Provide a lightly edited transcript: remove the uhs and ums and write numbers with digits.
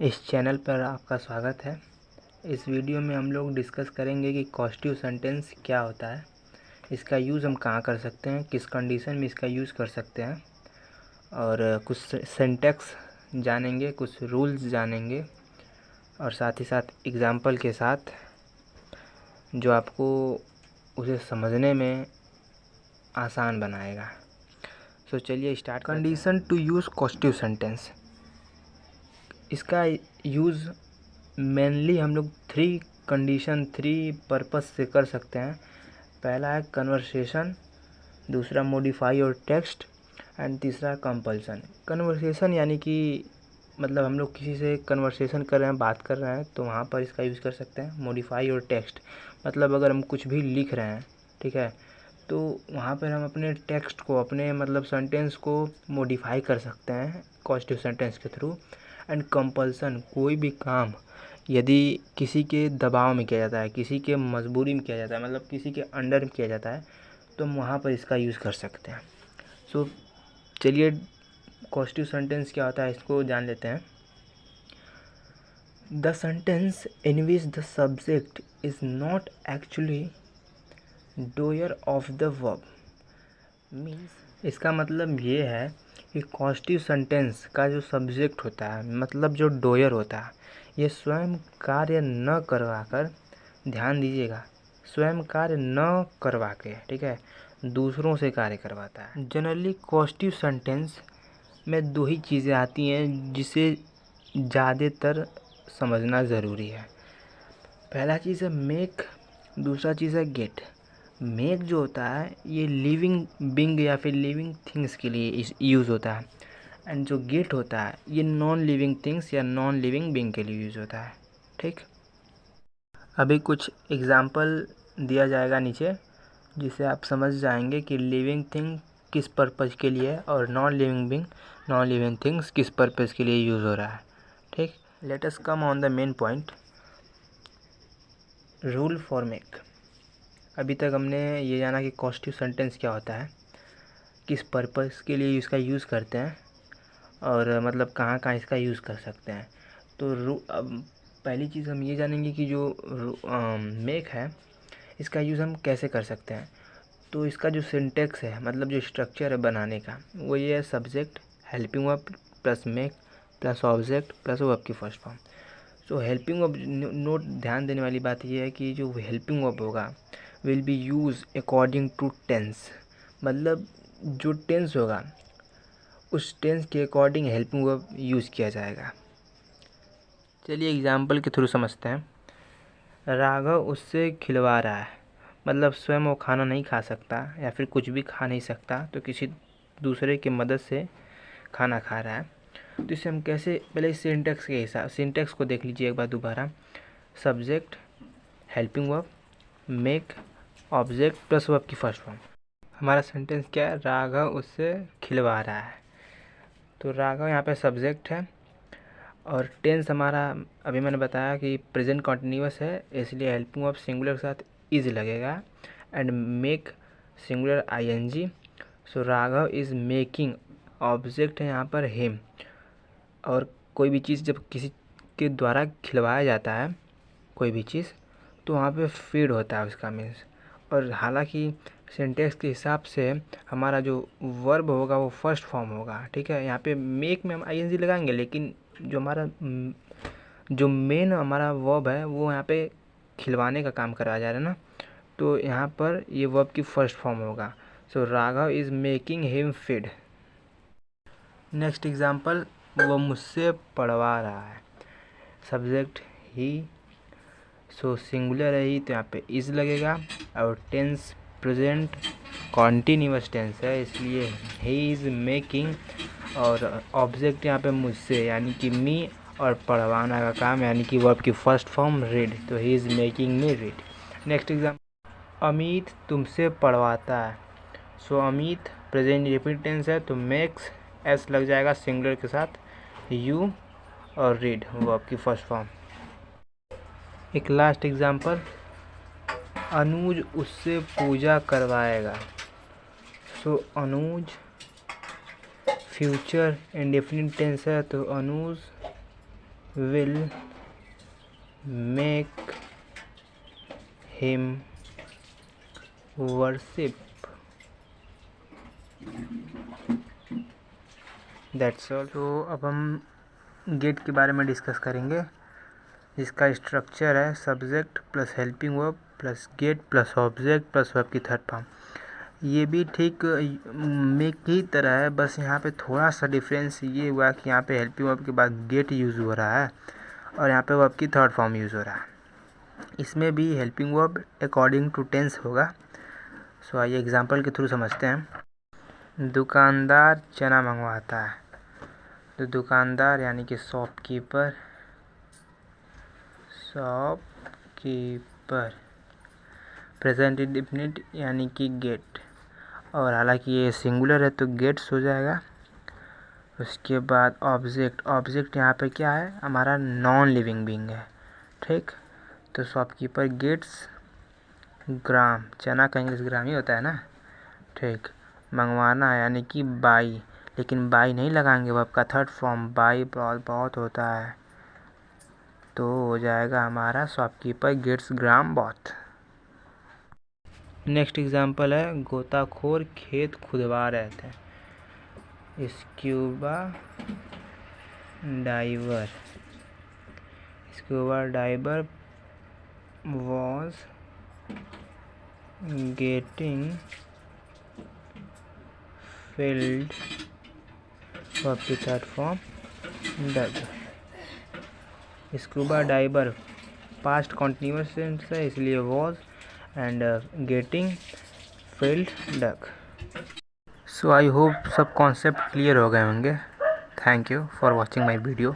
इस चैनल पर आपका स्वागत है। इस वीडियो में हम लोग डिस्कस करेंगे कि कॉस्टिव सेंटेंस क्या होता है, इसका यूज़ हम कहाँ कर सकते हैं, किस कंडीशन में इसका यूज़ कर सकते हैं, और कुछ सिंटैक्स जानेंगे, कुछ रूल्स जानेंगे, और साथ ही साथ एग्जाम्पल के साथ जो आपको उसे समझने में आसान बनाएगा। सो चलिए start. Condition to use causative sentence, इसका यूज़ मेनली हम लोग थ्री पर्पस से कर सकते हैं। पहला है कन्वर्सेशन, दूसरा मॉडिफाई और टेक्स्ट, एंड तीसरा कंपल्सन। कन्वर्सेशन यानी कि मतलब हम लोग किसी से कन्वर्सेशन कर रहे हैं, बात कर रहे हैं, तो वहाँ पर इसका यूज़ कर सकते हैं। मॉडिफाई और टेक्स्ट मतलब अगर हम कुछ भी लिख रहे हैं, ठीक है, तो वहाँ पर हम अपने टेक्स्ट को, अपने मतलब सेंटेंस को मॉडिफाई कर सकते हैं कॉस्टिव सेंटेंस के थ्रू। एंड कंपल्सन, कोई भी काम यदि किसी के दबाव में किया जाता है, किसी के मजबूरी में किया जाता है, मतलब किसी के अंडर में किया जाता है, तो हम वहाँ पर इसका यूज़ कर सकते हैं। सो चलिए कॉस्टिव सेंटेंस क्या होता है इसको जान लेते हैं। The sentence in which the subject is not actually doer of the verb means, इसका मतलब ये है कि कॉस्टिव सेंटेंस का जो सब्जेक्ट होता है, मतलब जो डोयर होता है, ये स्वयं कार्य न करवा कर, ध्यान दीजिएगा, स्वयं कार्य न करवा के, ठीक है, दूसरों से कार्य करवाता है। जनरली कॉस्टिव सेंटेंस में दो ही चीज़ें आती हैं जिसे ज़्यादातर समझना ज़रूरी है। पहला चीज़ है मेक, दूसरा चीज़ है गेट। मेक जो होता है ये लिविंग बिंग या फिर लिविंग थिंग्स के लिए यूज़ होता है, एंड जो गेट होता है ये नॉन लिविंग थिंग्स या नॉन लिविंग बिंग के लिए यूज़ होता है। ठीक, अभी कुछ एग्जांपल दिया जाएगा नीचे, जिससे आप समझ जाएंगे कि लिविंग थिंग किस पर्पज़ के लिए और non living Bing, non living things किस पर्पज़ के लिए यूज़ हो रहा है। ठीक, let us come on the main point. Rule for make. अभी तक हमने ये जाना कि कॉस्टिव सेंटेंस क्या होता है, किस पर्पस के लिए इसका यूज़ करते हैं, और मतलब कहाँ कहाँ इसका यूज़ कर सकते हैं। तो अब पहली चीज़ हम ये जानेंगे कि जो मेक है इसका यूज़ हम कैसे कर सकते हैं। तो इसका जो सिंटेक्स है, मतलब जो स्ट्रक्चर है बनाने का, वो ये है subject, helping verb plus make plus object plus verb की first form. So helping verb, note ध्यान देने वाली बात ये है कि जो हेल्पिंग वर्ब होगा will be use according to tense, मतलब जो टेंस होगा उस टेंस के अकॉर्डिंग हेल्पिंग वर्ब यूज़ किया जाएगा। चलिए एग्जाम्पल के थ्रू समझते हैं। राघव उससे खिलवा रहा है, मतलब स्वयं वो खाना नहीं खा सकता या फिर कुछ भी खा नहीं सकता, तो किसी दूसरे की मदद से खाना खा रहा है। तो इसे हम कैसे, पहले इस सिंटेक्स के हिसाब, सिंटेक्स को देख लीजिए एक बार दोबारा। Subject, helping verb, make, object plus verb की फर्स्ट फॉर्म। हमारा सेंटेंस क्या है, राघव उससे खिलवा रहा है। तो राघव यहाँ पे सब्जेक्ट है, और टेंस हमारा अभी मैंने बताया कि प्रेजेंट कॉन्टिन्यूअस है, इसलिए हेल्पिंग वर्ब सिंगुलर के साथ इज लगेगा, and make singular I N G. So Raghav is making, object है यहाँ पर हिम, और कोई भी चीज़ जब किसी के द्वारा खिलवाया जाता है कोई भी चीज़, तो वहाँ पे फीड होता है उसका मीन्स। और हालांकि सिंटेक्स के हिसाब से हमारा जो वर्ब होगा वो फर्स्ट फॉर्म होगा, ठीक है। यहाँ पे मेक में हम आईएनजी लगाएंगे, लेकिन जो हमारा जो मेन हमारा वर्ब है वो यहाँ पे खिलवाने का काम कराया जा रहा है ना, तो यहाँ पर ये वर्ब की फर्स्ट फॉर्म होगा। So Raghav is making him feed. Next example, वो मुझसे पढ़वा रहा है, सब्जेक्ट ही, सो सिंगुलर है ही, तो यहाँ पे इज़ लगेगा, और टेंस प्रेजेंट कॉन्टीन्यूअस टेंस है, इसलिए ही इज़ मेकिंग, और ऑब्जेक्ट यहाँ पे मुझसे यानी कि मी, और पढ़वाना का काम यानी कि वर्ब की फर्स्ट फॉर्म रीड, तो he is making me read. Next example, Amit तुमसे पढ़वाता है। सो अमित प्रेजेंट रिपीट टेंस है, तो मेक्स एस लग जाएगा सिंगुलर के साथ, यू, और रीड वर्ब की फर्स्ट फॉर्म। एक लास्ट एग्जाम्पल, अनुज उससे पूजा करवाएगा। सो अनुज फ्यूचर इंडेफिनिट टेंस है, तो अनुज will make him worship. That's all. तो अब हम गेट के बारे में डिस्कस करेंगे, जिसका स्ट्रक्चर है subject plus helping verb plus gate plus object plus verb की थर्ड फॉर्म। ये भी ठीक मेक की तरह है, बस यहाँ पे थोड़ा सा डिफरेंस ये हुआ कि यहाँ पे हेल्पिंग वर्ब के बाद गेट यूज़ हो रहा है और यहाँ पे वर्ब की थर्ड फॉर्म यूज़ हो रहा है। इसमें भी helping verb according to tense होगा। सो आइए एग्जांपल के थ्रू समझते हैं। दुकानदार चना मंगवाता है, तो दुकानदार यानी कि शॉपकीपर प्रेजेंट इंडेफिनिट यानी कि गेट, और हालांकि ये सिंगुलर है तो गेट्स हो जाएगा। उसके बाद ऑब्जेक्ट यहाँ पे क्या है, हमारा नॉन लिविंग बीइंग है, ठीक। तो शॉपकीपर गेट्स ग्राम, चना का इंग्लिश ग्राम ही होता है ना, ठीक। मंगवाना यानी कि बाई, लेकिन बाई नहीं लगाएंगे, वर्ब का थर्ड फॉर्म बाई बहुत होता है, तो हो जाएगा हमारा shopkeeper gets gram both. Next example है गोताखोर खेत खुदवा रहे थे। Scuba diver was getting filled of the third form dug। Scuba diver past continuous tense है, इसलिए was and getting filled dug। So I hope सब कॉन्सेप्ट क्लियर हो गए होंगे। Thank you for watching my video.